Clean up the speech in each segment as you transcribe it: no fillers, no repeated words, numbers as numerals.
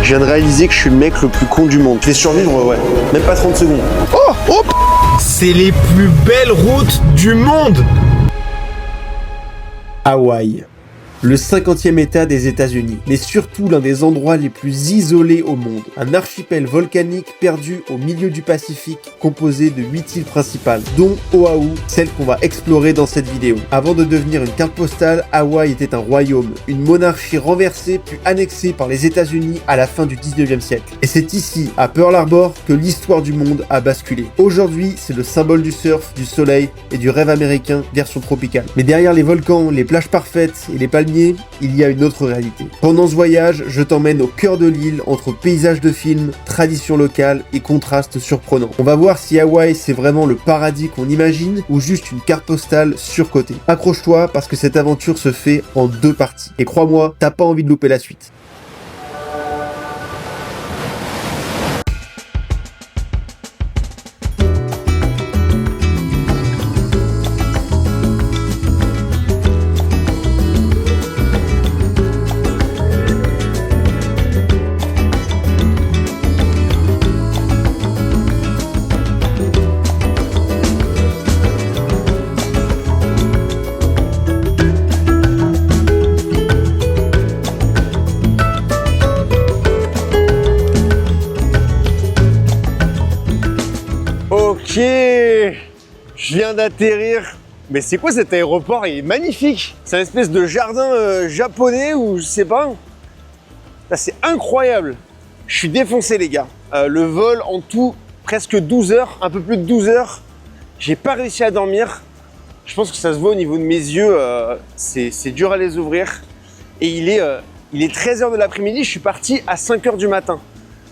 Je viens de réaliser que je suis le mec le plus con du monde. Je vais survivre, ouais, même pas 30 secondes. Oh, oh. C'est les plus belles routes du monde. Hawaï. Le 50e état des États-Unis, mais surtout l'un des endroits les plus isolés au monde. Un archipel volcanique perdu au milieu du Pacifique, composé de 8 îles principales, dont Oahu, celle qu'on va explorer dans cette vidéo. Avant de devenir une carte postale, Hawaï était un royaume, une monarchie renversée puis annexée par les États-Unis à la fin du 19e siècle. Et c'est ici, à Pearl Harbor, que l'histoire du monde a basculé. Aujourd'hui, c'est le symbole du surf, du soleil et du rêve américain version tropicale. Mais derrière les volcans, les plages parfaites et les palmiers, il y a une autre réalité. Pendant ce voyage, je t'emmène au cœur de l'île, entre paysages de films, traditions locales et contrastes surprenants. On va voir si Hawaï c'est vraiment le paradis qu'on imagine ou juste une carte postale surcotée. Accroche-toi parce que cette aventure se fait en 2 parties. Et crois-moi, t'as pas envie de louper la suite. Ok, je viens d'atterrir. Mais c'est quoi cet aéroport? Il est magnifique. C'est un espèce de jardin japonais ou je sais pas. C'est incroyable. Je suis défoncé les gars. Le vol en tout, presque 12 heures, un peu plus de 12 heures. J'ai pas réussi à dormir. Je pense que ça se voit au niveau de mes yeux. C'est dur à les ouvrir. Et il est 13 h de l'après-midi. Je suis parti à 5 h du matin.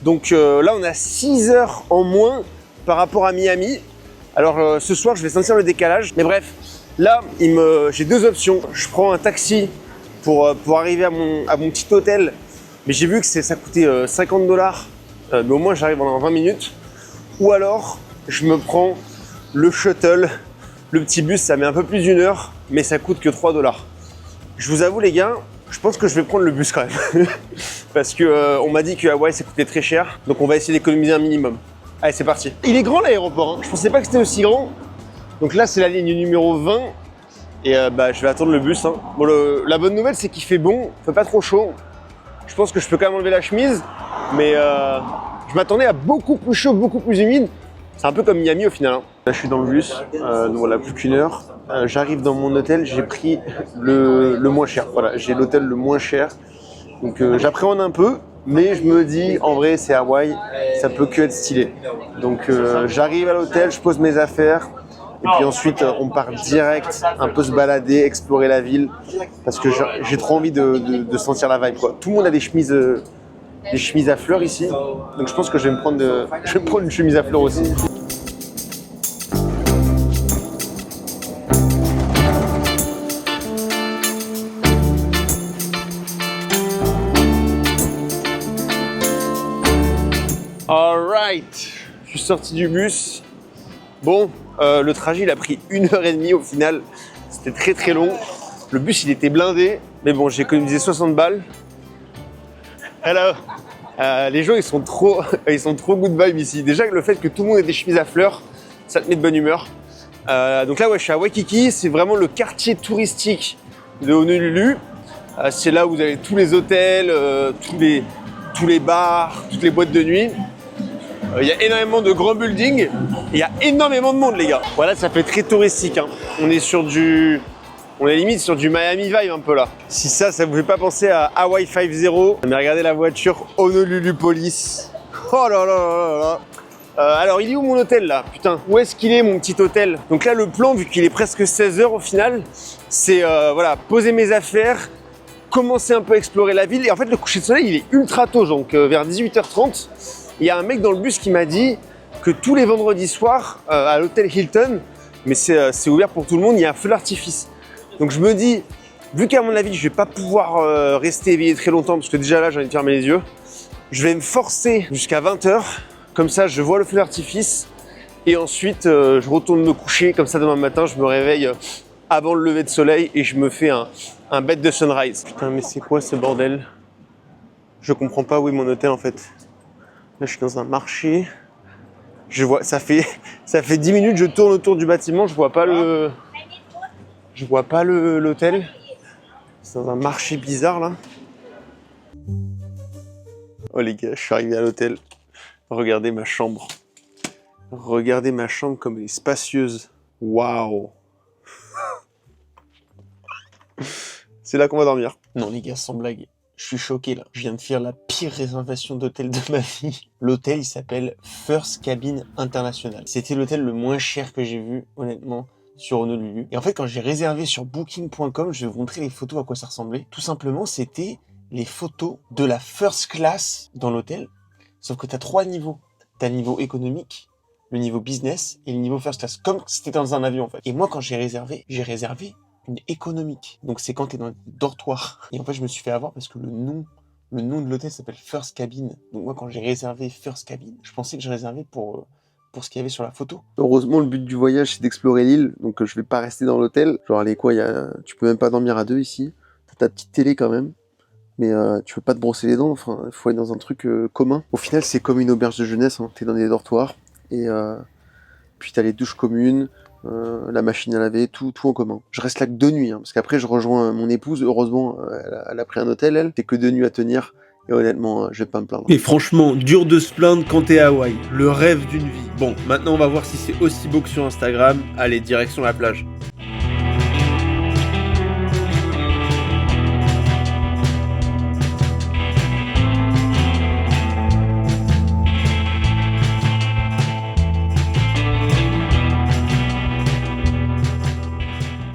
Donc là, on a 6 heures en moins par rapport à Miami. Alors ce soir, je vais sentir le décalage. Mais bref, là, j'ai 2 options. Je prends un taxi pour arriver à mon petit hôtel. Mais j'ai vu que ça coûtait 50 $. Mais au moins, j'arrive en 20 minutes. Ou alors, je me prends le shuttle. Le petit bus, ça met un peu plus d'1 heure, mais ça coûte que 3 $. Je vous avoue, les gars, je pense que je vais prendre le bus quand même. Parce que on m'a dit que Hawaï, ça coûtait très cher. Donc, on va essayer d'économiser un minimum. Allez, c'est parti. Il est grand l'aéroport, hein. Je pensais pas que c'était aussi grand. Donc là, c'est la ligne numéro 20. Et je vais attendre le bus. Hein. Bon, la bonne nouvelle, c'est qu'il fait bon, il fait pas trop chaud. Je pense que je peux quand même enlever la chemise. Mais je m'attendais à beaucoup plus chaud, beaucoup plus humide. C'est un peu comme Miami au final. Hein. Là, je suis dans le bus, donc voilà, plus qu'1 heure. J'arrive dans mon hôtel, j'ai pris le moins cher. Voilà, j'ai l'hôtel le moins cher. Donc j'appréhende un peu. Mais je me dis, en vrai, c'est Hawaï, ça peut que être stylé. Donc j'arrive à l'hôtel, je pose mes affaires, et puis ensuite on part direct, un peu se balader, explorer la ville, parce que j'ai trop envie de sentir la vibe, quoi. Tout le monde a des chemises à fleurs ici, donc je pense que je vais me prendre une chemise à fleurs aussi. Alright, je suis sorti du bus. Bon, le trajet il a pris 1h30 au final. C'était très très long. Le bus il était blindé, mais bon, j'ai économisé 60 balles. Alors, les gens ils sont trop good vibe ici. Déjà le fait que tout le monde ait des chemises à fleurs, ça te met de bonne humeur. Donc là ouais, je suis à Waikiki, c'est vraiment le quartier touristique de Honolulu. C'est là où vous avez tous les hôtels, tous les bars, toutes les boîtes de nuit. Il y a énormément de grands buildings. Il y a énormément de monde, les gars. Voilà, ça fait très touristique. Hein. On est limite sur du Miami vibe un peu là. Si ça vous fait pas penser à Hawaii 5-0, mais regardez la voiture Honolulu Police. Oh là là là là là. Alors, il est où mon hôtel là? Putain, où est-ce qu'il est mon petit hôtel? Donc là, le plan, vu qu'il est presque 16 h au final, c'est voilà, poser mes affaires, commencer un peu à explorer la ville. Et en fait, le coucher de soleil, il est ultra tôt, donc vers 18 h 30. Il y a un mec dans le bus qui m'a dit que tous les vendredis soirs, à l'hôtel Hilton, mais c'est ouvert pour tout le monde, il y a un feu d'artifice. Donc je me dis, vu qu'à mon avis, je vais pas pouvoir rester éveillé très longtemps, parce que déjà là, j'ai envie de fermer les yeux, je vais me forcer jusqu'à 20 h. Comme ça, je vois le feu d'artifice. Et ensuite, je retourne me coucher. Comme ça, demain matin, je me réveille avant le lever de soleil et je me fais un bed de sunrise. Putain, mais c'est quoi ce bordel? Je comprends pas où est mon hôtel en fait. Là, je suis dans un marché. Je vois, ça fait 10 minutes, je tourne autour du bâtiment, je vois pas l'hôtel. C'est dans un marché bizarre là. Oh les gars, je suis arrivé à l'hôtel. Regardez ma chambre. Regardez ma chambre comme elle est spacieuse. Waouh. C'est là qu'on va dormir. Non les gars, sans blague. Je suis choqué là. Je viens de faire la pire réservation d'hôtel de ma vie. L'hôtel, il s'appelle First Cabin International. C'était l'hôtel le moins cher que j'ai vu, honnêtement, sur Honolulu. Et en fait, quand j'ai réservé sur booking.com, je vais vous montrer les photos à quoi ça ressemblait. Tout simplement, c'était les photos de la first class dans l'hôtel. Sauf que t'as 3 niveaux. T'as le niveau économique, le niveau business et le niveau first class. Comme si t'étais dans un avion en fait. Et moi, quand j'ai réservé une économique. Donc c'est quand t'es dans le dortoir. Et en fait, je me suis fait avoir parce que le nom de l'hôtel s'appelle First Cabin. Donc moi, quand j'ai réservé First Cabin, je pensais que je réservais pour ce qu'il y avait sur la photo. Heureusement, le but du voyage, c'est d'explorer l'île. Donc je vais pas rester dans l'hôtel. Genre, allez quoi, tu peux même pas dormir à 2 ici. T'as ta petite télé quand même. Mais tu peux pas te brosser les dents. Enfin, il faut aller dans un truc commun. Au final, c'est comme une auberge de jeunesse. Hein. T'es dans des dortoirs. Et puis t'as les douches communes. La machine à laver, tout en commun. Je reste là que 2 nuits, hein, parce qu'après je rejoins mon épouse. Heureusement, elle a pris un hôtel, elle. C'est que 2 nuits à tenir, et honnêtement, je vais pas me plaindre. Et franchement, dur de se plaindre quand t'es à Hawaï. Le rêve d'une vie. Bon, maintenant on va voir si c'est aussi beau que sur Instagram. Allez, direction la plage.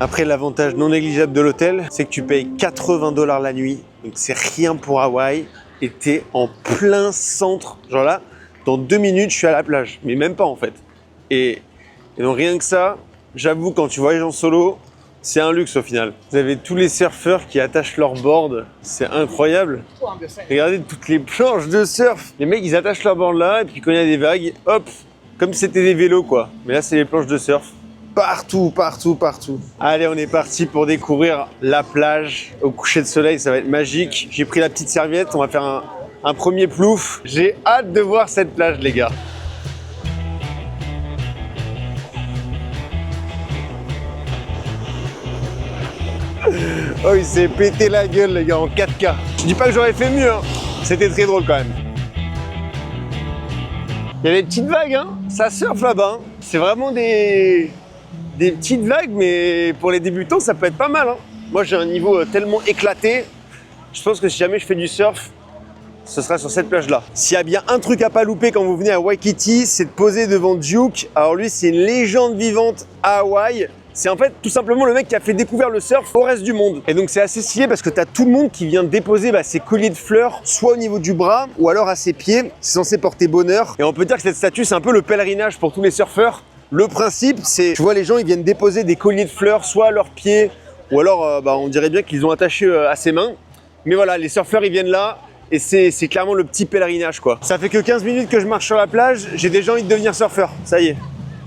Après, l'avantage non négligeable de l'hôtel, c'est que tu payes 80 $ la nuit. Donc c'est rien pour Hawaï. Et t'es en plein centre. Genre là, dans 2 minutes, je suis à la plage. Mais même pas en fait. Et donc rien que ça, j'avoue, quand tu voyages en solo, c'est un luxe au final. Vous avez tous les surfeurs qui attachent leur board. C'est incroyable. Regardez toutes les planches de surf. Les mecs, ils attachent leur board là. Et puis quand il y a des vagues, hop, comme si c'était des vélos quoi. Mais là, c'est les planches de surf. Partout. Allez, on est parti pour découvrir la plage au coucher de soleil, ça va être magique. J'ai pris la petite serviette, on va faire un premier plouf. J'ai hâte de voir cette plage, les gars. Oh, il s'est pété la gueule, les gars, en 4K. Je dis pas que j'aurais fait mieux, hein. C'était très drôle quand même. Il y a des petites vagues, hein. Ça surfe là-bas, hein. C'est vraiment des petites vagues, mais pour les débutants, ça peut être pas mal. Hein. Moi, j'ai un niveau tellement éclaté. Je pense que si jamais je fais du surf, ce sera sur cette plage-là. S'il y a bien un truc à pas louper quand vous venez à Waikiki, c'est de poser devant Duke. Alors lui, c'est une légende vivante à Hawaï. C'est en fait tout simplement le mec qui a fait découvrir le surf au reste du monde. Et donc c'est assez stylé parce que tu as tout le monde qui vient déposer ses colliers de fleurs, soit au niveau du bras ou alors à ses pieds. C'est censé porter bonheur. Et on peut dire que cette statue, c'est un peu le pèlerinage pour tous les surfeurs. Le principe, c'est, tu vois, les gens, ils viennent déposer des colliers de fleurs, soit à leurs pieds, ou alors, on dirait bien qu'ils ont attaché à ses mains. Mais voilà, les surfeurs, ils viennent là, et c'est clairement le petit pèlerinage, quoi. Ça fait que 15 minutes que je marche sur la plage, j'ai déjà envie de devenir surfeur, ça y est.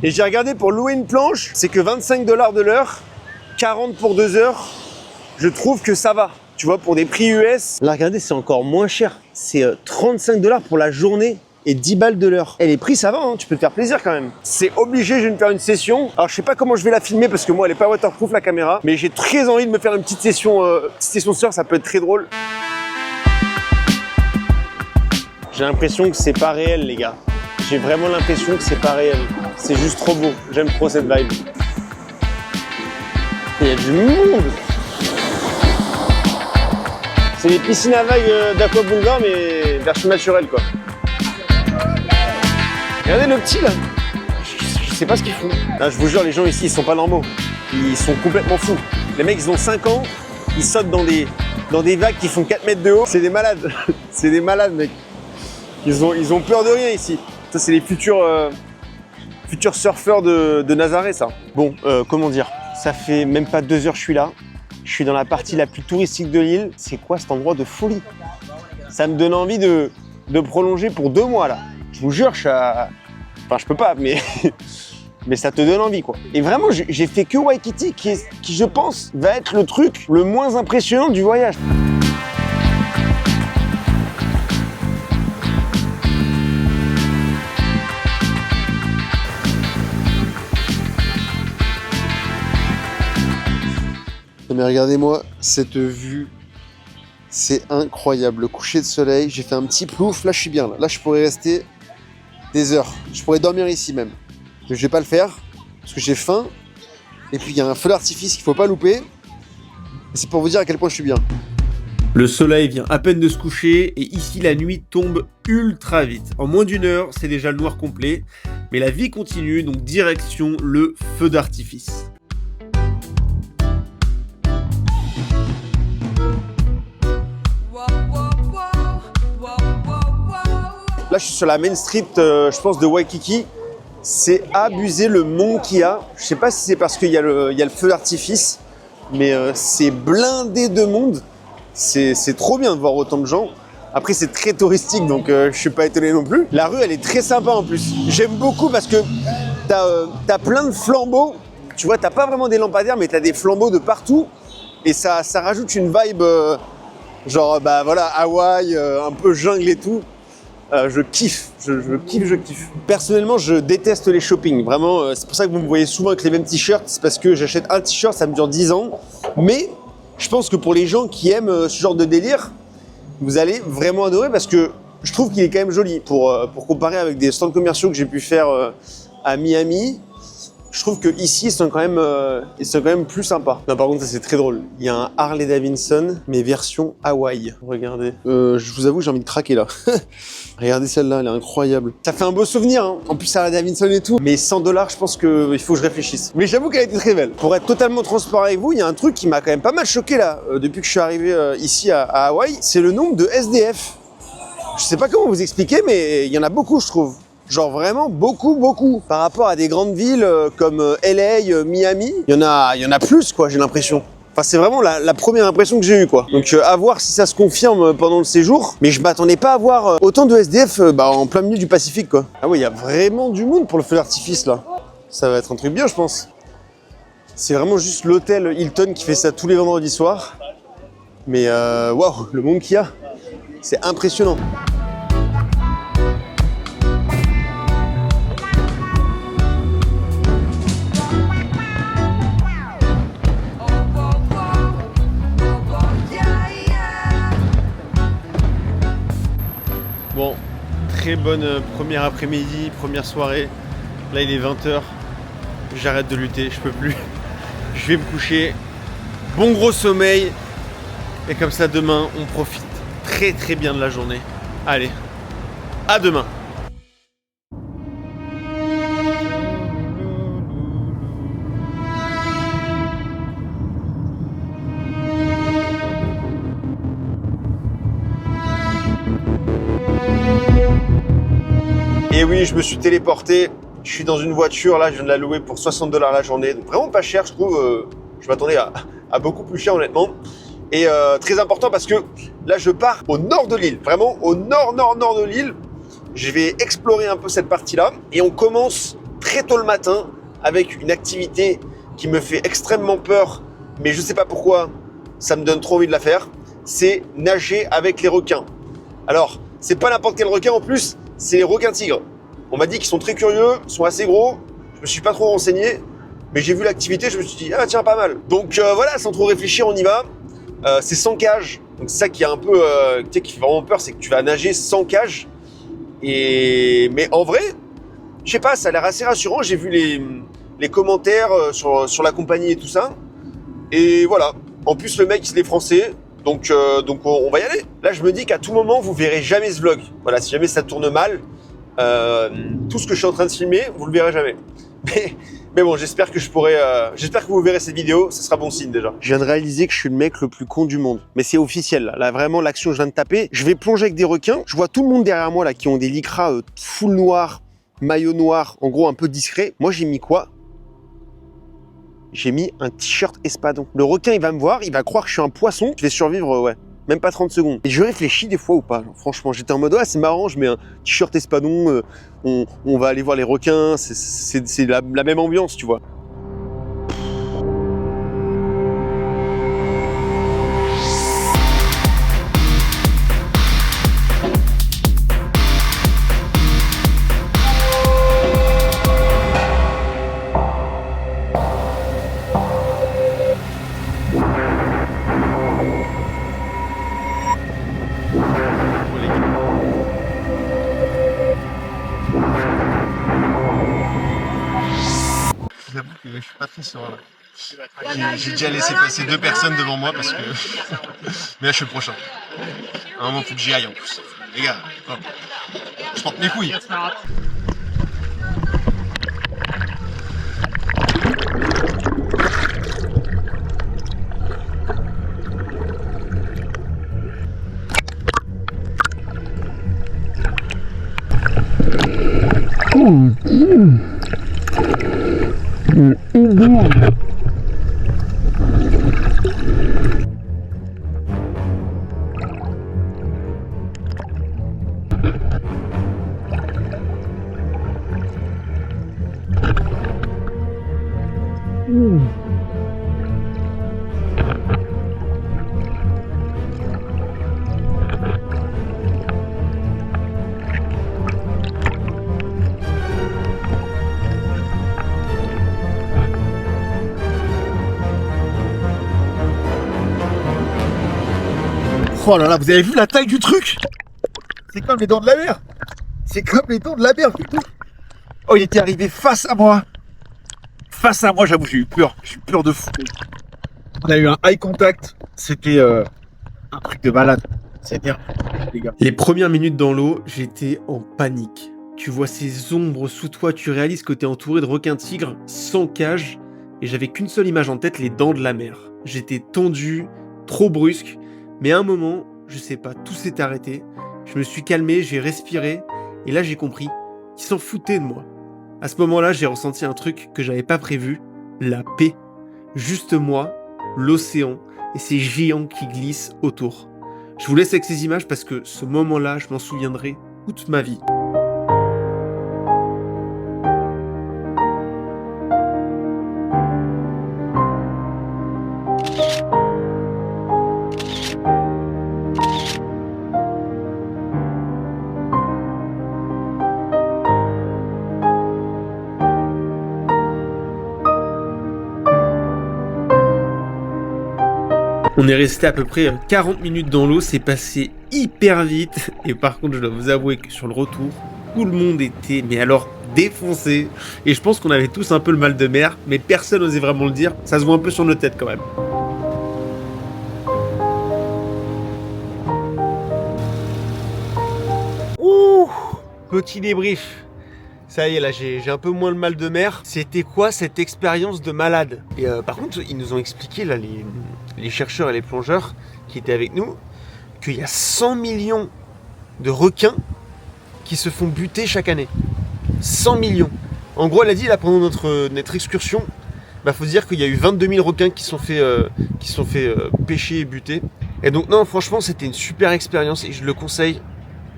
Et j'ai regardé pour louer une planche, c'est que 25 $ de l'heure, 40 pour 2 heures. Je trouve que ça va, tu vois, pour des prix US. Là, regardez, c'est encore moins cher. C'est 35 $ pour la journée. Et 10 balles de l'heure. Et les prix, ça va, hein, tu peux te faire plaisir quand même. C'est obligé, je vais me faire une session. Alors, je sais pas comment je vais la filmer parce que moi, elle est pas waterproof, la caméra. Mais j'ai très envie de me faire une petite session surf, ça peut être très drôle. J'ai l'impression que c'est pas réel, les gars. J'ai vraiment l'impression que c'est pas réel. C'est juste trop beau. J'aime trop cette vibe. Il y a du monde. C'est les piscines à vagues d'Aqua Boulevard, mais version naturelle, quoi. Regardez le petit là, je sais pas ce qu'ils font. Là, je vous jure, les gens ici, ils sont pas normaux. Ils sont complètement fous. Les mecs, ils ont 5 ans, ils sautent dans des vagues qui font 4 mètres de haut. C'est des malades. C'est des malades, mec. Ils ont peur de rien ici. Ça, c'est les futurs surfeurs de Nazaré, ça. Bon, comment dire, ça fait même pas 2 heures que je suis là. Je suis dans la partie la plus touristique de l'île. C'est quoi cet endroit de folie? Ça me donne envie de prolonger pour 2 mois là. Je vous jure, enfin, je peux pas, mais ça te donne envie, quoi. Et vraiment, j'ai fait que Waikiki, qui, je pense, va être le truc le moins impressionnant du voyage. mais regardez-moi cette vue. C'est incroyable. Le coucher de soleil, j'ai fait un petit plouf. Là, je suis bien. Là, je pourrais rester des heures. Je pourrais dormir ici même. Mais je vais pas le faire parce que j'ai faim. Et puis, il y a un feu d'artifice qu'il faut pas louper. Et c'est pour vous dire à quel point je suis bien. Le soleil vient à peine de se coucher et ici la nuit tombe ultra vite. En moins d'une heure, c'est déjà le noir complet. Mais la vie continue, donc direction le feu d'artifice. Là, je suis sur la Main Street, je pense, de Waikiki. C'est abusé le monde qu'il y a. Je sais pas si c'est parce qu'il y a le feu d'artifice, mais c'est blindé de monde. C'est trop bien de voir autant de gens. Après, c'est très touristique, donc je suis pas étonné non plus. La rue, elle est très sympa en plus. J'aime beaucoup parce que t'as plein de flambeaux. Tu vois, t'as pas vraiment des lampadaires, mais t'as des flambeaux de partout. Et ça rajoute une vibe, genre, bah voilà, Hawaï, un peu jungle et tout. Je kiffe, je kiffe. Personnellement, je déteste les shopping. Vraiment, c'est pour ça que vous me voyez souvent avec les mêmes t-shirts. C'est parce que j'achète un t-shirt, ça me dure 10 ans. Mais je pense que pour les gens qui aiment ce genre de délire, vous allez vraiment adorer parce que je trouve qu'il est quand même joli. Pour comparer avec des stands commerciaux que j'ai pu faire à Miami, je trouve qu'ici, ils sont quand même plus sympas. Non, par contre, ça c'est très drôle. Il y a un Harley Davidson, mais version Hawaï. Regardez. Je vous avoue, j'ai envie de craquer là. Regardez celle-là, elle est incroyable. Ça fait un beau souvenir, hein. En plus, Harley Davidson et tout. Mais 100 $, je pense qu'il faut que je réfléchisse. Mais j'avoue qu'elle était très belle. Pour être totalement transparent avec vous, il y a un truc qui m'a quand même pas mal choqué là, depuis que je suis arrivé ici à Hawaï. C'est le nombre de SDF. Je sais pas comment vous expliquer, mais il y en a beaucoup, je trouve. Genre vraiment beaucoup. Par rapport à des grandes villes comme LA, Miami, il y en a plus quoi, j'ai l'impression. Enfin, c'est vraiment la première impression que j'ai eue quoi. Donc à voir si ça se confirme pendant le séjour. Mais je m'attendais pas à voir autant de SDF en plein milieu du Pacifique quoi. Ah ouais, il y a vraiment du monde pour le feu d'artifice là. Ça va être un truc bien je pense. C'est vraiment juste l'hôtel Hilton qui fait ça tous les vendredis soirs. Mais waouh, le monde qu'il y a, c'est impressionnant. Bon, très bonne première après-midi, première soirée. Là, il est 20h. J'arrête de lutter, je peux plus. Je vais me coucher. Bon gros sommeil. Et comme ça, demain, on profite très bien de la journée. Allez, à demain. Et oui, je me suis téléporté. Je suis dans une voiture, là, je viens de la louer pour 60 $ la journée. Donc vraiment pas cher, je trouve. Je m'attendais à beaucoup plus cher, honnêtement. Et très important parce que là, je pars au nord de l'île. Vraiment au nord de l'île. Je vais explorer un peu cette partie-là. Et on commence très tôt le matin avec une activité qui me fait extrêmement peur. Mais je sais pas pourquoi, ça me donne trop envie de la faire. C'est nager avec les requins. Alors, c'est pas n'importe quel requin en plus. C'est les requins tigres. On m'a dit qu'ils sont très curieux, sont assez gros. Je me suis pas trop renseigné, mais j'ai vu l'activité, je me suis dit, ah tiens, pas mal. Donc voilà, sans trop réfléchir, on y va. C'est sans cage. Donc c'est ça qui est un peu, qui fait vraiment peur, c'est que tu vas nager sans cage. Mais en vrai, je sais pas, ça a l'air assez rassurant. J'ai vu les commentaires sur la compagnie et tout ça. Et voilà. En plus, le mec, il est français. Donc on va y aller. Là, je me dis qu'à tout moment, vous verrez jamais ce vlog. Voilà, si jamais ça tourne mal, tout ce que je suis en train de filmer, vous le verrez jamais. Mais bon, j'espère que j'espère que vous verrez cette vidéo. Ça sera bon signe déjà. Je viens de réaliser que je suis le mec le plus con du monde. Mais c'est officiel là. Là vraiment, l'action que je viens de taper. Je vais plonger avec des requins. Je vois tout le monde derrière moi là qui ont des lycras full noir, maillot noir, en gros un peu discret. Moi, j'ai mis quoi? J'ai mis un t-shirt espadon. Le requin, il va me voir, il va croire que je suis un poisson. Je vais survivre, ouais, même pas 30 secondes. Et je réfléchis des fois ou pas. Genre, franchement, j'étais en mode, ouais, c'est marrant, je mets un t-shirt espadon, on va aller voir les requins, c'est la même ambiance, tu vois. je suis pas très serein. J'ai déjà laissé passer 2 personnes devant moi parce que. Mais là, je suis le prochain. À un moment, faut que j'y aille en plus. Les gars, hop. Je porte mes couilles. Oh là là, vous avez vu la taille du truc? C'est comme les dents de la mer. C'est comme les dents de la mer, putain. Oh, il était arrivé face à moi. Face à moi, j'avoue, j'ai eu peur. J'ai eu peur de fou. On a eu un eye contact. C'était un truc de malade. C'est bien, les gars. Les premières minutes dans l'eau, j'étais en panique. Tu vois ces ombres sous toi, tu réalises que t'es entouré de requins-tigres sans cage, et j'avais qu'une seule image en tête, les dents de la mer. J'étais tendu, trop brusque, mais à un moment, je sais pas, tout s'est arrêté. Je me suis calmé, j'ai respiré, et là j'ai compris qu'ils s'en foutaient de moi. À ce moment-là, j'ai ressenti un truc que j'avais pas prévu, la paix. Juste moi, l'océan, et ces géants qui glissent autour. Je vous laisse avec ces images parce que ce moment-là, je m'en souviendrai toute ma vie. On est resté à peu près 40 minutes dans l'eau, c'est passé hyper vite. Et par contre, je dois vous avouer que sur le retour, tout le monde était, mais alors, défoncé. Et je pense qu'on avait tous un peu le mal de mer, mais personne n'osait vraiment le dire. Ça se voit un peu sur nos têtes quand même. Ouh, petit débrief. Ça y est, là, j'ai un peu moins le mal de mer. C'était quoi cette expérience de malade? Et par contre, ils nous ont expliqué, là, les chercheurs et les plongeurs qui étaient avec nous, qu'il y a 100 millions de requins qui se font buter chaque année. 100 millions. En gros, elle a dit, là, pendant notre excursion, bah, faut se dire qu'il y a eu 22 000 requins qui sont fait pêcher et buter. Et donc, non, franchement, c'était une super expérience et je le conseille.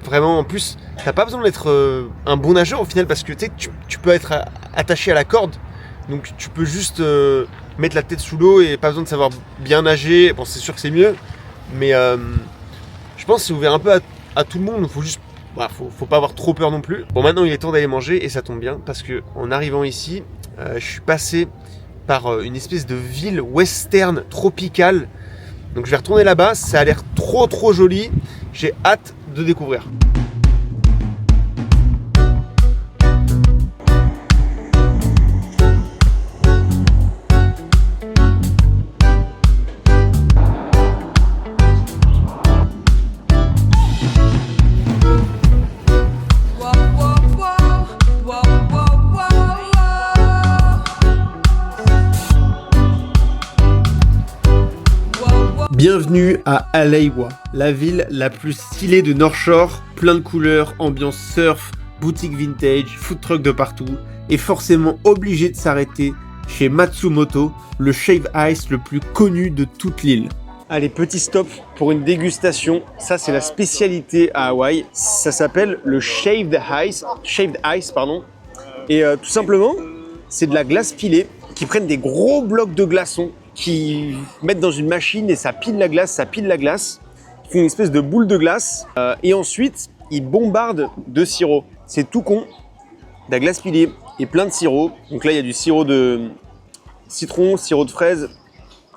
Vraiment, en plus, t'as pas besoin d'être un bon nageur au final parce que tu peux être attaché à la corde. Donc tu peux juste mettre la tête sous l'eau et pas besoin de savoir bien nager. Bon, c'est sûr que c'est mieux, mais je pense que c'est ouvert un peu à tout le monde. Faut juste, faut pas avoir trop peur non plus. Bon, maintenant il est temps d'aller manger et ça tombe bien parce que en arrivant ici, je suis passé par une espèce de ville western tropicale. Donc je vais retourner là-bas. Ça a l'air trop joli. J'ai hâte de découvrir. Bienvenue à Alaiwa, la ville la plus stylée de North Shore, plein de couleurs, ambiance surf, boutique vintage, food truck de partout, et forcément obligé de s'arrêter chez Matsumoto, le shave ice le plus connu de toute l'île. Allez, petit stop pour une dégustation, ça c'est la spécialité à Hawaï, ça s'appelle le shaved ice, et tout simplement c'est de la glace pilée qui prennent des gros blocs de glaçons qui mettent dans une machine et ça pile la glace, ils font une espèce de boule de glace et ensuite ils bombardent de sirop. C'est tout con, de la glace pilée et plein de sirop. Donc là il y a du sirop de citron, sirop de fraise,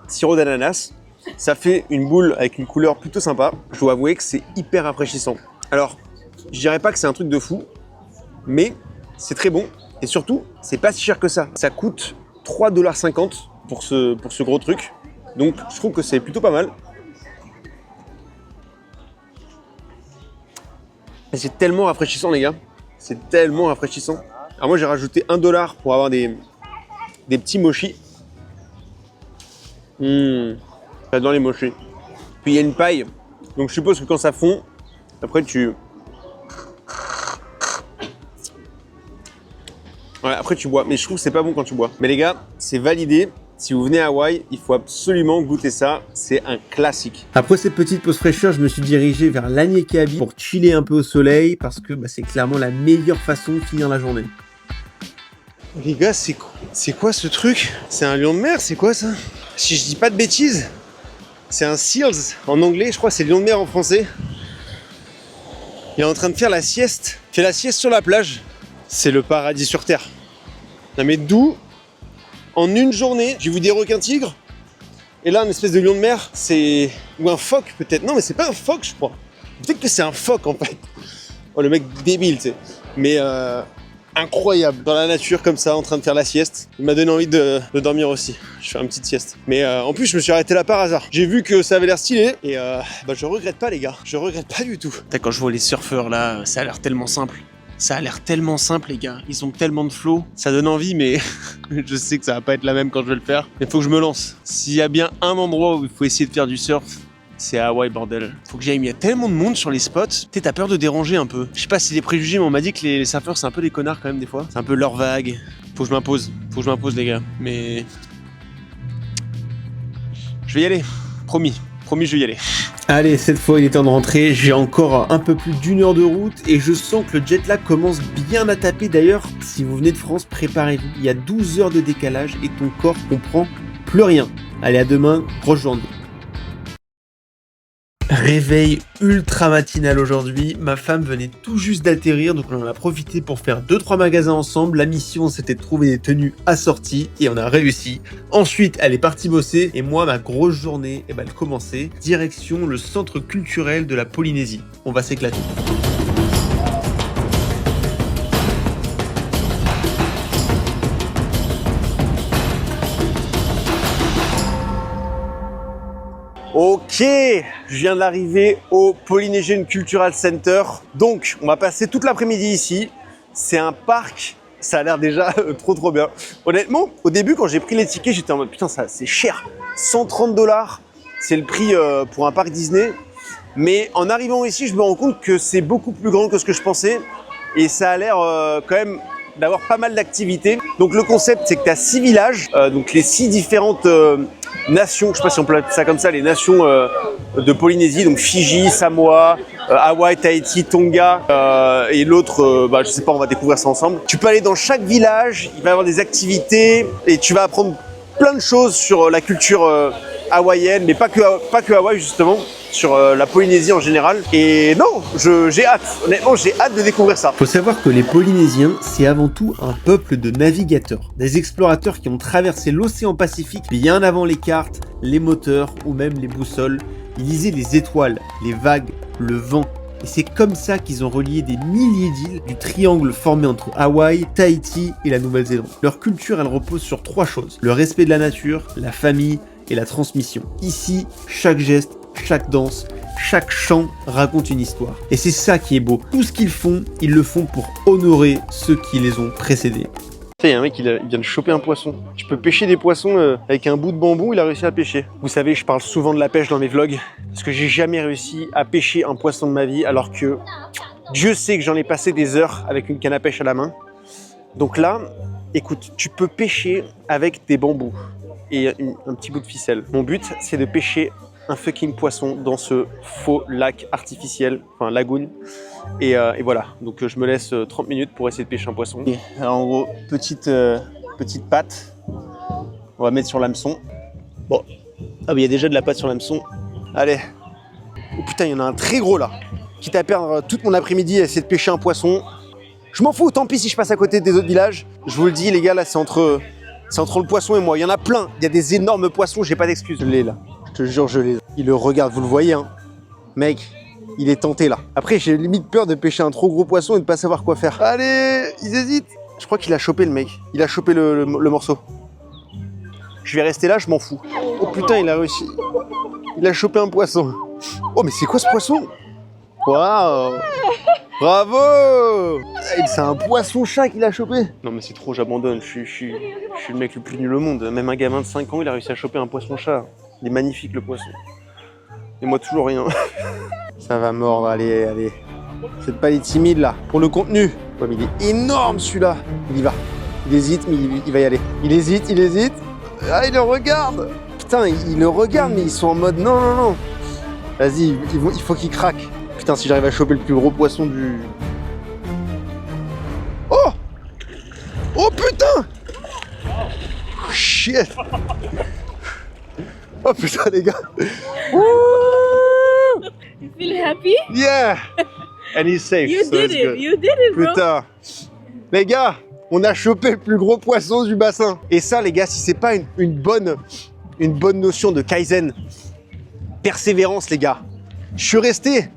sirop d'ananas. Ça fait une boule avec une couleur plutôt sympa. Je dois avouer que c'est hyper rafraîchissant. Alors, je dirais pas que c'est un truc de fou, mais c'est très bon et surtout, c'est pas si cher que ça. Ça coûte 3,50$ pour ce gros truc. Donc je trouve que c'est plutôt pas mal. Et c'est tellement rafraîchissant les gars. C'est tellement rafraîchissant. Alors moi j'ai rajouté 1$ pour avoir des petits mochis. J'adore les mochis. Puis il y a une paille. Donc je suppose que quand ça fond, après tu... Ouais, après tu bois. Mais je trouve que c'est pas bon quand tu bois. Mais les gars, c'est validé. Si vous venez à Hawaï, il faut absolument goûter ça. C'est un classique. Après cette petite pause fraîcheur, je me suis dirigé vers l'Anyekabi pour chiller un peu au soleil parce que c'est clairement la meilleure façon de finir la journée. Les gars, c'est quoi ce truc? C'est un lion de mer, c'est quoi ça? Si je dis pas de bêtises, c'est un seals en anglais, je crois que c'est lion de mer en français. Il est en train de faire la sieste. Il fait la sieste sur la plage. C'est le paradis sur terre. Non mais d'où, en une journée, j'ai vu des requins tigres, et là, une espèce de lion de mer, c'est... Ou un phoque peut-être. Non mais c'est pas un phoque, je crois. Peut-être que c'est un phoque en fait. Oh le mec débile, tu sais. Mais incroyable, dans la nature comme ça, en train de faire la sieste. Il m'a donné envie de dormir aussi. Je fais une petite sieste. Mais en plus, je me suis arrêté là par hasard. J'ai vu que ça avait l'air stylé et je regrette pas les gars. Je regrette pas du tout. Quand je vois les surfeurs là, ça a l'air tellement simple. Ça a l'air tellement simple les gars. Ils ont tellement de flow. Ça donne envie mais je sais que ça va pas être la même quand je vais le faire. Mais faut que je me lance. S'il y a bien un endroit où il faut essayer de faire du surf, c'est à Hawaï, bordel. Faut que j'y aille, mais il y a tellement de monde sur les spots. T'as peur de déranger un peu. Je sais pas si c'est des préjugés, mais on m'a dit que les surfeurs, c'est un peu des connards quand même, des fois. C'est un peu leur vague. Faut que je m'impose. Faut que je m'impose, les gars. Mais... je vais y aller. Promis. Promis, je vais y aller. Allez, cette fois, il est temps de rentrer. J'ai encore un peu plus d'1 heure de route et je sens que le jet lag commence bien à taper. D'ailleurs, si vous venez de France, préparez-vous. Il y a 12 heures de décalage et ton corps comprend plus rien. Allez, à demain. Grosse journée. Réveil ultra matinal aujourd'hui, ma femme venait tout juste d'atterrir donc on en a profité pour faire 2-3 magasins ensemble. La mission c'était de trouver des tenues assorties et on a réussi. Ensuite elle est partie bosser et moi ma grosse journée elle commençait. Direction le centre culturel de la Polynésie. On va s'éclater. Ok, je viens d'arriver au Polynesian Cultural Center. Donc, on va passer toute l'après-midi ici. C'est un parc, ça a l'air déjà trop bien. Honnêtement, au début, quand j'ai pris les tickets, j'étais en mode putain, ça c'est cher. 130$, c'est le prix pour un parc Disney. Mais en arrivant ici, je me rends compte que c'est beaucoup plus grand que ce que je pensais. Et ça a l'air quand même d'avoir pas mal d'activités. Donc le concept, c'est que tu as 6 villages, donc les 6 différentes nations, je sais pas si on peut appeler ça comme ça, les nations de Polynésie, donc Fidji, Samoa, Hawaï, Tahiti, Tonga et l'autre, je sais pas, on va découvrir ça ensemble. Tu peux aller dans chaque village, il va y avoir des activités et tu vas apprendre plein de choses sur la culture hawaïenne, mais pas que Hawaï justement, sur la Polynésie en général. Et non, j'ai hâte, honnêtement j'ai hâte de découvrir ça. Faut savoir que les Polynésiens, c'est avant tout un peuple de navigateurs, des explorateurs qui ont traversé l'océan Pacifique bien avant les cartes, les moteurs ou même les boussoles. Ils lisaient les étoiles, les vagues, le vent. Et c'est comme ça qu'ils ont relié des milliers d'îles du triangle formé entre Hawaï, Tahiti et la Nouvelle-Zélande. Leur culture, elle repose sur 3 choses. Le respect de la nature, la famille et la transmission. Ici, chaque geste, chaque danse, chaque chant raconte une histoire. Et c'est ça qui est beau. Tout ce qu'ils font, ils le font pour honorer ceux qui les ont précédés. Il y a un mec, il vient de choper un poisson. Tu peux pêcher des poissons avec un bout de bambou, il a réussi à pêcher. Vous savez, je parle souvent de la pêche dans mes vlogs, parce que j'ai jamais réussi à pêcher un poisson de ma vie, alors que Dieu sait que j'en ai passé des heures avec une canne à pêche à la main. Donc là, écoute, tu peux pêcher avec des bambous et un petit bout de ficelle. Mon but, c'est de pêcher un fucking poisson dans ce faux lac artificiel, enfin lagoon. Et voilà, donc je me laisse 30 minutes pour essayer de pêcher un poisson. Alors, en gros, petite pâte, on va mettre sur l'hameçon. Bon, ah mais il y a déjà de la pâte sur l'hameçon. Allez. Oh putain, il y en a un très gros là. Quitte à perdre toute mon après-midi à essayer de pêcher un poisson. Je m'en fous, tant pis si je passe à côté des autres villages. Je vous le dis les gars, là c'est entre le poisson et moi. Il y en a plein, il y a des énormes poissons, j'ai pas d'excuses. Je l'ai là, je te jure je l'ai. Il le regarde, vous le voyez hein. Mec, il est tenté là. Après j'ai limite peur de pêcher un trop gros poisson et de pas savoir quoi faire. Allez, ils hésitent. Je crois qu'il a chopé le mec, il a chopé le morceau. Je vais rester là, je m'en fous. Oh putain, il a réussi. Il a chopé un poisson. Oh, mais c'est quoi ce poisson? Waouh! Bravo! C'est un poisson-chat qu'il a chopé. Non mais c'est trop, j'abandonne. Je suis le mec le plus nul au monde. Même un gamin de 5 ans, il a réussi à choper un poisson-chat. Il est magnifique le poisson. Et moi toujours rien. Ça va mordre, allez. Faites pas les timides là, pour le contenu. Ouais, mais il est énorme celui-là. Il y va. Il hésite, mais il va y aller. Il hésite. Ah, il le regarde. Putain, il le regarde, mais ils sont en mode non. Vas-y, il faut qu'il craque. Putain, si j'arrive à choper le plus gros poisson du... Oh! Oh putain! Shit! Oh putain, les gars! Wouh! You feel happy? Yeah! And he's safe, You so did it's it. good. You did it, bro. Putain! Les gars, on a chopé le plus gros poisson du bassin. Et ça, les gars, si c'est pas une bonne notion de Kaizen, persévérance, les gars. Je suis resté,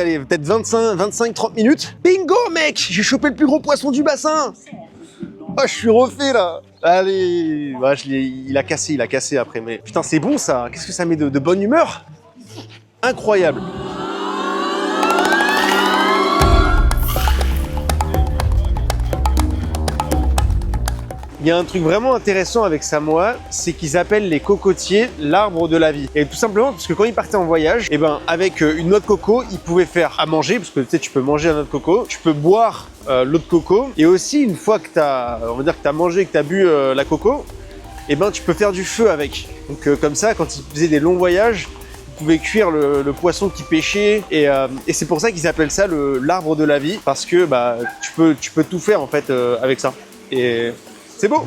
allez, peut-être 25-30 minutes. Bingo, mec! J'ai chopé le plus gros poisson du bassin! Oh, je suis refait, là! Allez! Bah, il a cassé après, mais... Putain, c'est bon, ça! Qu'est-ce que ça met de bonne humeur? Incroyable! Il y a un truc vraiment intéressant avec Samoa, c'est qu'ils appellent les cocotiers l'arbre de la vie. Et tout simplement parce que quand ils partaient en voyage, et ben avec une noix de coco, ils pouvaient faire à manger, parce que tu sais, tu peux manger la noix de coco, tu peux boire l'eau de coco, et aussi une fois que t'as mangé et que t'as bu la coco, et ben tu peux faire du feu avec. Donc comme ça, quand ils faisaient des longs voyages, ils pouvaient cuire le poisson qu'ils pêchaient, et c'est pour ça qu'ils appellent ça l'arbre de la vie, parce que bah tu peux tout faire en fait avec ça. Et c'est beau.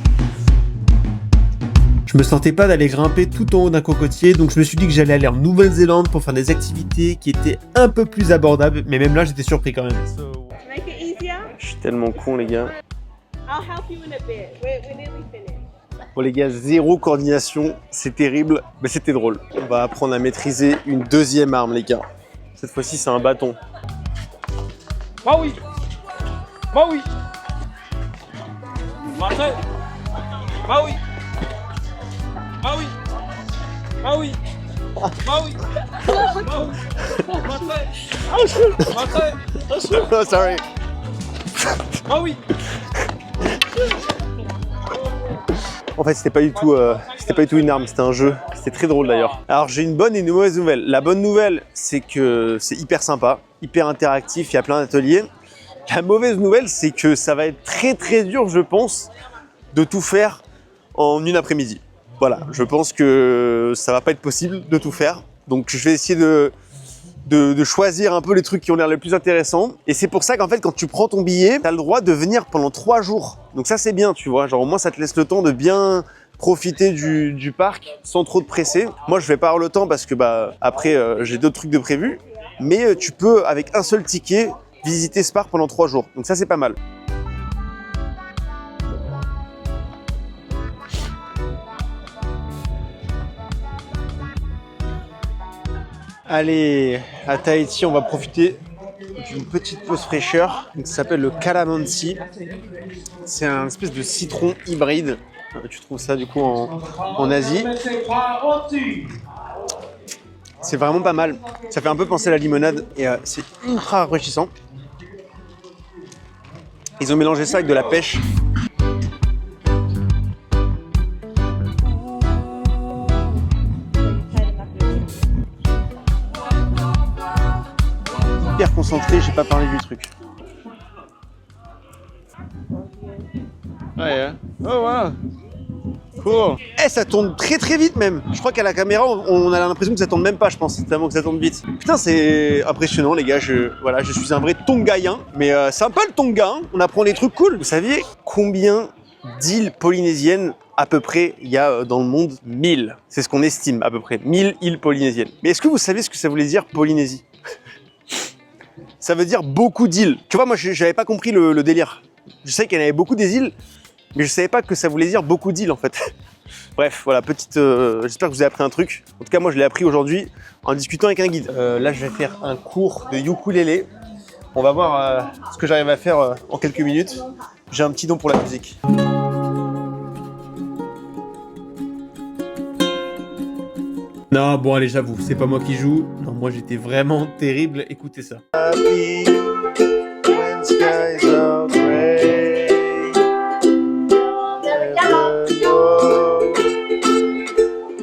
Je me sentais pas d'aller grimper tout en haut d'un cocotier, donc je me suis dit que j'allais aller en Nouvelle-Zélande pour faire des activités qui étaient un peu plus abordables, mais même là j'étais surpris quand même. Make it easier. Je suis tellement con, les gars. I'll help you in a bit. We're nearly finished. Bon les gars, zéro coordination, c'est terrible, mais c'était drôle. On va apprendre à maîtriser une deuxième arme, les gars. Cette fois-ci, c'est un bâton. Maui! Maui! Marseille! Maui! Maui! Maui! Maui! Marseille! Marseille! Oh, sorry. Maui! En fait, c'était pas du tout une arme, c'était un jeu. C'était très drôle d'ailleurs. Alors, j'ai une bonne et une mauvaise nouvelle. La bonne nouvelle, c'est que c'est hyper sympa, hyper interactif, il y a plein d'ateliers. La mauvaise nouvelle, c'est que ça va être très très dur, je pense, de tout faire en une après-midi. Voilà, je pense que ça va pas être possible de tout faire. Donc je vais essayer de choisir un peu les trucs qui ont l'air les plus intéressants. Et c'est pour ça qu'en fait, quand tu prends ton billet, tu as le droit de venir pendant 3 jours. Donc ça, c'est bien, tu vois. Genre au moins, ça te laisse le temps de bien profiter du parc sans trop te presser. Moi, je vais pas avoir le temps parce que après, j'ai d'autres trucs de prévus. Mais tu peux, avec un seul ticket, visiter ce parc pendant 3 jours. Donc ça, c'est pas mal. Allez, à Tahiti, on va profiter d'une petite pause fraîcheur. Donc, ça s'appelle le calamansi. C'est un espèce de citron hybride. Tu trouves ça du coup en Asie. C'est vraiment pas mal. Ça fait un peu penser à la limonade et c'est ultra rafraîchissant. Ils ont mélangé ça avec de la pêche. Hyper concentré, j'ai pas parlé du truc. Ouais, oh voilà. Cool. Eh, ça tourne très très vite même. Je crois qu'à la caméra, on a l'impression que ça tourne même pas, je pense, tellement que ça tourne vite. Putain, c'est impressionnant les gars. Je suis un vrai Tongaïen, mais sympa le Tonga. Hein, on apprend des trucs cool. Vous saviez combien d'îles polynésiennes à peu près il y a dans le monde? 1000. C'est ce qu'on estime à peu près. 1000 îles polynésiennes. Mais est-ce que vous savez ce que ça voulait dire Polynésie? Ça veut dire beaucoup d'îles. Tu vois, moi, j'avais pas compris le délire. Je sais qu'il y en avait beaucoup des îles, mais je savais pas que ça voulait dire beaucoup d'îles, en fait. Bref, voilà, j'espère que vous avez appris un truc. En tout cas, moi, je l'ai appris aujourd'hui en discutant avec un guide. Là, je vais faire un cours de ukulélé. On va voir ce que j'arrive à faire en quelques minutes. J'ai un petit don pour la musique. Non, bon, allez, j'avoue, c'est pas moi qui joue. Non, moi, j'étais vraiment terrible. Écoutez ça. Happy when skies are gray. Never know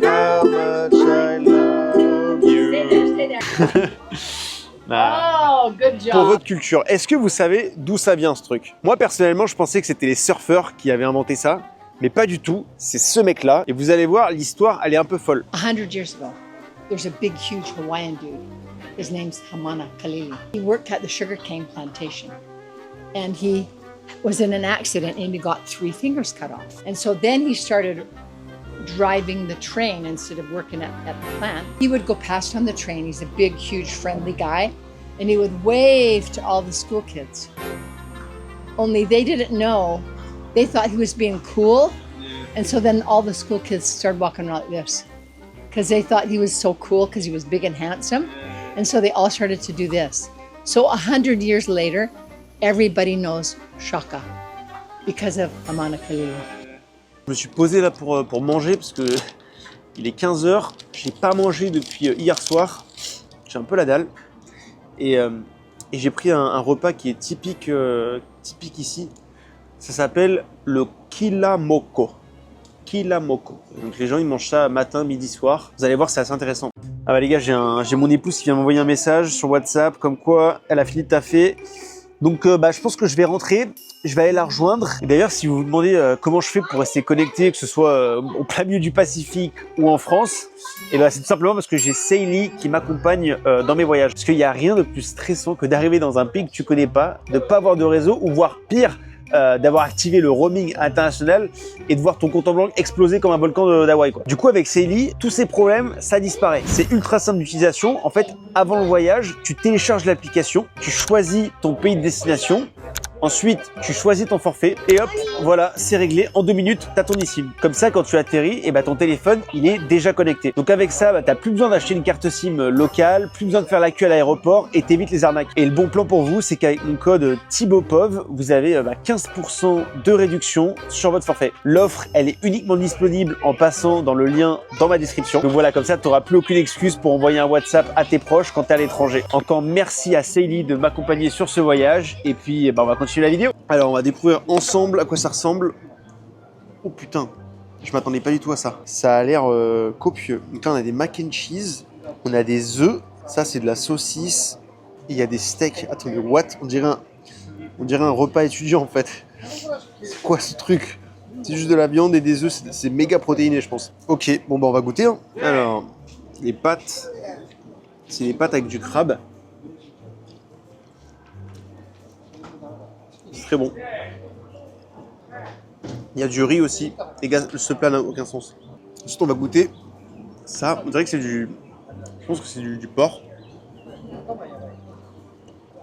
how much I love you. Oh, good job. Pour votre culture, est-ce que vous savez d'où ça vient ce truc? Moi personnellement, je pensais que c'était les surfeurs qui avaient inventé ça, mais pas du tout. C'est ce mec-là. Et vous allez voir, l'histoire, elle est un peu folle. 100 years ago, there's a big, huge Hawaiian dude. His name's Hamana Kalili. He worked at the sugarcane plantation, and he was in an accident and he got 3 fingers cut off. And so then he started driving the train instead of working at the plant. He would go past on the train. He's a big, huge, friendly guy, and he would wave to all the school kids. Only they didn't know. They thought he was being cool, and so then all the school kids started walking around like this because they thought he was so cool because he was big and handsome, and so they all started to do this. So 100 years later, everybody knows Shaka because of Hamana Kalili. Je me suis posé là pour manger parce que il est 15h. J'ai pas mangé depuis hier soir. J'ai un peu la dalle. Et j'ai pris un repas qui est typique ici. Ça s'appelle le kilamoko. Kilamoko. Donc les gens ils mangent ça matin, midi, soir. Vous allez voir, c'est assez intéressant. Ah bah les gars, j'ai mon épouse qui vient m'envoyer un message sur WhatsApp comme quoi elle a fini de taffer. Donc je pense que je vais rentrer. Je vais aller la rejoindre. Et d'ailleurs, si vous vous demandez comment je fais pour rester connecté, que ce soit au plein milieu du Pacifique ou en France, et ben c'est tout simplement parce que j'ai Seili qui m'accompagne dans mes voyages. Parce qu'il n'y a rien de plus stressant que d'arriver dans un pays que tu connais pas, de pas avoir de réseau, ou voire pire, d'avoir activé le roaming international et de voir ton compte en banque exploser comme un volcan d'Hawaï, quoi. Du coup, avec Seili, tous ces problèmes, ça disparaît. C'est ultra simple d'utilisation. En fait, avant le voyage, tu télécharges l'application, tu choisis ton pays de destination. Ensuite, tu choisis ton forfait et hop, voilà, c'est réglé. En 2 minutes, t'as ton eSIM. Comme ça, quand tu atterris, et ton téléphone, il est déjà connecté. Donc avec ça, t'as plus besoin d'acheter une carte SIM locale, plus besoin de faire la queue à l'aéroport et t'évites les arnaques. Et le bon plan pour vous, c'est qu'avec mon code THIBAUPOV, vous avez 15% de réduction sur votre forfait. L'offre, elle est uniquement disponible en passant dans le lien dans ma description. Donc voilà, comme ça, t'auras plus aucune excuse pour envoyer un WhatsApp à tes proches quand t'es à l'étranger. Encore merci à Seili de m'accompagner sur ce voyage. Et puis, on va continuer la vidéo. Alors, on va découvrir ensemble à quoi ça ressemble. Oh putain, je m'attendais pas du tout à ça. Ça a l'air copieux. Donc là, on a des mac and cheese, on a des œufs. Ça, c'est de la saucisse. Et il y a des steaks. Attendez, what? On dirait un repas étudiant en fait. C'est quoi ce truc? C'est juste de la viande et des œufs. C'est méga protéiné, je pense. Ok, bon on va goûter. Hein. Alors, les pâtes. C'est des pâtes avec du crabe. C'est très bon. Il y a du riz aussi. Les gars, ce plat n'a aucun sens. Ensuite, on va goûter ça. On dirait que c'est du... Je pense que c'est du porc.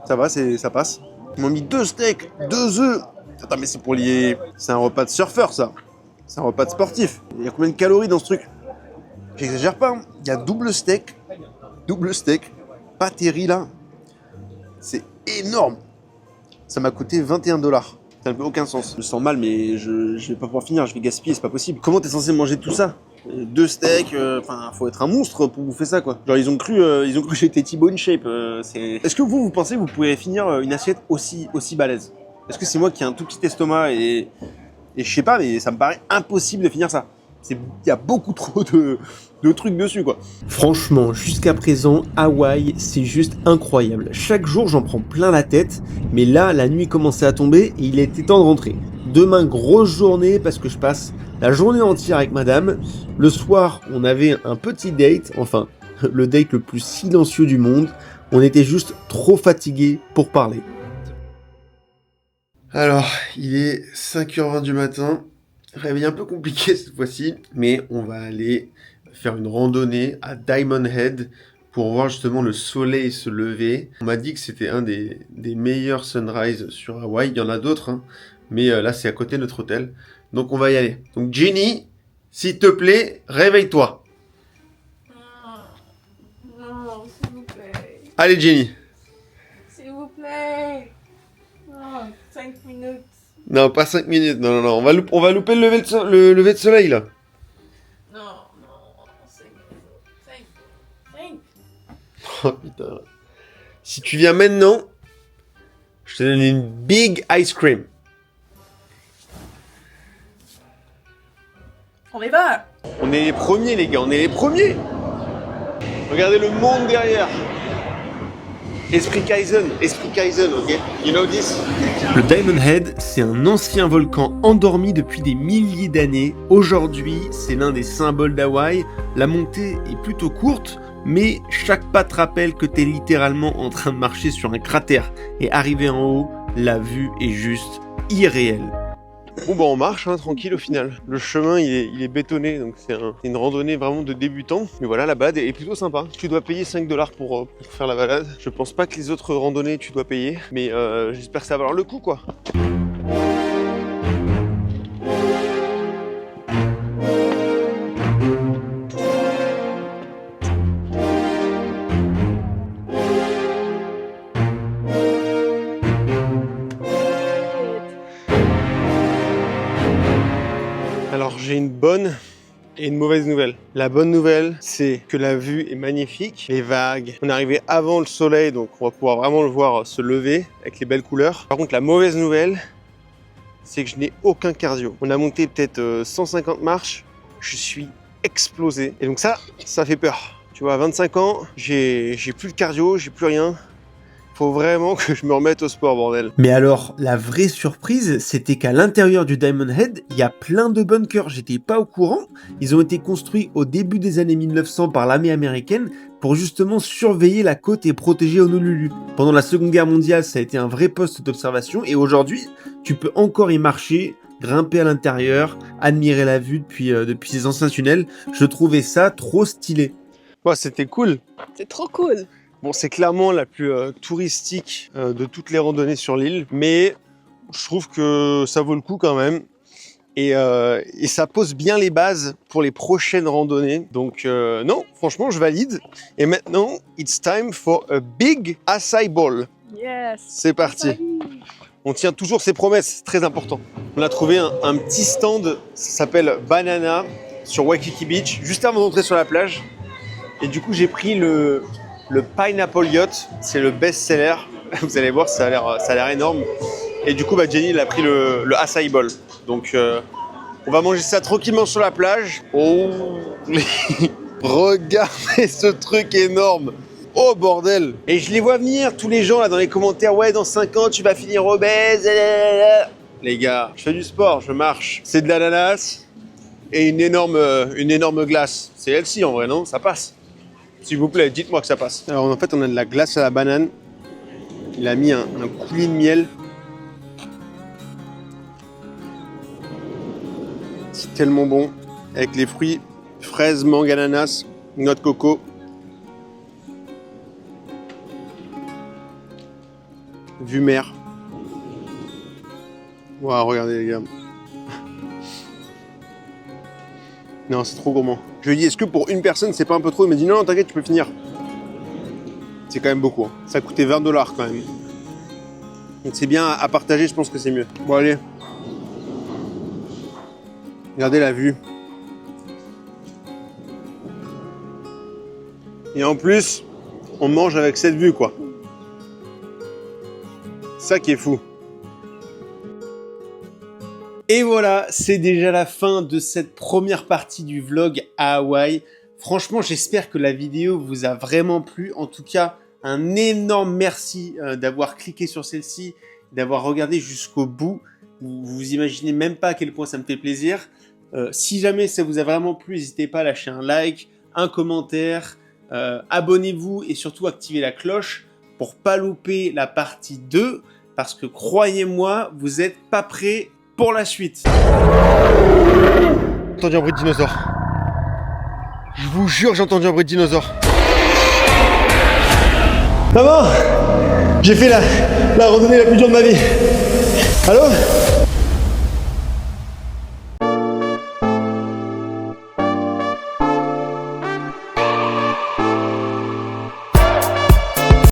Ça va, ça passe. Ils m'ont mis 2 steaks, 2 œufs. Attends, mais c'est pour lier... C'est un repas de surfeur, ça. C'est un repas de sportif. Il y a combien de calories dans ce truc? J'exagère pas. Hein. Il y a double steak, pâte et riz là. C'est énorme. Ça m'a coûté 21 $. Ça n'a aucun sens. Je me sens mal, mais je vais pas pouvoir finir. Je vais gaspiller, c'est pas possible. Comment t'es censé manger tout ça? 2 steaks, faut être un monstre pour bouffer ça, quoi. Genre, ils ont cru que j'étais T-Bone Shape. Est-ce que vous pensez que vous pouvez finir une assiette aussi balèze? Est-ce que c'est moi qui ai un tout petit estomac et je sais pas, mais ça me paraît impossible de finir ça. Il y a beaucoup trop de trucs dessus, quoi. Franchement, jusqu'à présent, Hawaï, c'est juste incroyable. Chaque jour, j'en prends plein la tête, mais là, la nuit commençait à tomber et il était temps de rentrer. Demain, grosse journée parce que je passe la journée entière avec madame. Le soir, on avait un petit date, enfin, le date le plus silencieux du monde. On était juste trop fatigués pour parler. Alors, il est 5h20 du matin. Réveil un peu compliqué cette fois-ci, mais on va aller faire une randonnée à Diamond Head pour voir justement le soleil se lever. On m'a dit que c'était un des meilleurs sunrise sur Hawaï. Il y en a d'autres, hein, mais là c'est à côté de notre hôtel. Donc on va y aller. Donc Jenny, s'il te plaît, réveille-toi. Non, s'il vous plaît. Allez Jenny. S'il vous plaît. Oh, 5 minutes. Non, pas 5 minutes. Non. On va louper le lever de soleil là. Non, 5 minutes. 5 Oh putain. Si tu viens maintenant, je te donne une big ice cream. On y va. On est les premiers, les gars, on est les premiers. Regardez le monde derrière. Esprit Kaizen, ok? You know this? Le Diamond Head, c'est un ancien volcan endormi depuis des milliers d'années. Aujourd'hui, c'est l'un des symboles d'Hawaï. La montée est plutôt courte, mais chaque pas te rappelle que t'es littéralement en train de marcher sur un cratère. Et arrivé en haut, la vue est juste irréelle. Bon bah on marche hein, tranquille au final. Le chemin il est bétonné donc c'est une randonnée vraiment de débutant. Mais voilà la balade est plutôt sympa. Tu dois payer 5 $ pour faire la balade. Je pense pas que les autres randonnées tu dois payer. Mais j'espère que ça va valoir le coup quoi. Alors j'ai une bonne et une mauvaise nouvelle. La bonne nouvelle, c'est que la vue est magnifique, les vagues. On est arrivé avant le soleil, donc on va pouvoir vraiment le voir se lever avec les belles couleurs. Par contre, la mauvaise nouvelle, c'est que je n'ai aucun cardio. On a monté peut-être 150 marches, je suis explosé. Et donc ça fait peur. Tu vois, à 25 ans, j'ai plus de cardio, j'ai plus rien. Faut vraiment que je me remette au sport, bordel. Mais alors, la vraie surprise, c'était qu'à l'intérieur du Diamond Head, il y a plein de bunkers. J'étais pas au courant. Ils ont été construits au début des années 1900 par l'armée américaine pour justement surveiller la côte et protéger Honolulu. Pendant la Seconde Guerre mondiale, ça a été un vrai poste d'observation et aujourd'hui, tu peux encore y marcher, grimper à l'intérieur, admirer la vue depuis ces anciens tunnels. Je trouvais ça trop stylé. Ouais, c'était cool. C'est trop cool. Bon, c'est clairement la plus touristique de toutes les randonnées sur l'île, mais je trouve que ça vaut le coup quand même. Et ça pose bien les bases pour les prochaines randonnées. Donc non, franchement, je valide. Et maintenant, it's time for a big acai bowl. Yes. C'est parti. On tient toujours ses promesses, c'est très important. On a trouvé un petit stand, ça s'appelle Banana, sur Waikiki Beach, juste avant d'entrer sur la plage. Et du coup, j'ai pris le Pineapple Yacht, c'est le best-seller. Vous allez voir, ça a l'air énorme. Et du coup, Jenny, elle a pris le acai bowl. Donc, on va manger ça tranquillement sur la plage. Oh, regardez ce truc énorme. Oh, bordel. Et je les vois venir, tous les gens là dans les commentaires. Ouais, dans 5 ans, tu vas finir obèse. Les gars, je fais du sport, je marche. C'est de l'ananas et une énorme glace. C'est healthy en vrai, non? Ça passe. S'il vous plaît, dites-moi que ça passe. Alors en fait, on a de la glace à la banane. Il a mis un coulis de miel. C'est tellement bon. Avec les fruits, fraises, mangue, ananas, noix de coco. Vue mer. Waouh, regardez les gars. Non, c'est trop gourmand. Je lui ai dit, est-ce que pour une personne, c'est pas un peu trop? Il m'a dit, non, t'inquiète, tu peux finir. C'est quand même beaucoup. Hein. Ça a coûté 20 $ quand même. Donc c'est bien à partager, je pense que c'est mieux. Bon, allez. Regardez la vue. Et en plus, on mange avec cette vue, quoi. Ça qui est fou. Et voilà, c'est déjà la fin de cette première partie du vlog à Hawaï. Franchement, j'espère que la vidéo vous a vraiment plu. En tout cas, un énorme merci d'avoir cliqué sur celle-ci, d'avoir regardé jusqu'au bout. Vous imaginez même pas à quel point ça me fait plaisir. Si jamais ça vous a vraiment plu, n'hésitez pas à lâcher un like, un commentaire, abonnez-vous et surtout activez la cloche pour pas louper la partie 2. Parce que croyez-moi, vous n'êtes pas prêts pour la suite. J'ai entendu un bruit de dinosaure. Je vous jure, j'ai entendu un bruit de dinosaure. Maman, j'ai fait la randonnée la plus dure de ma vie. Allô?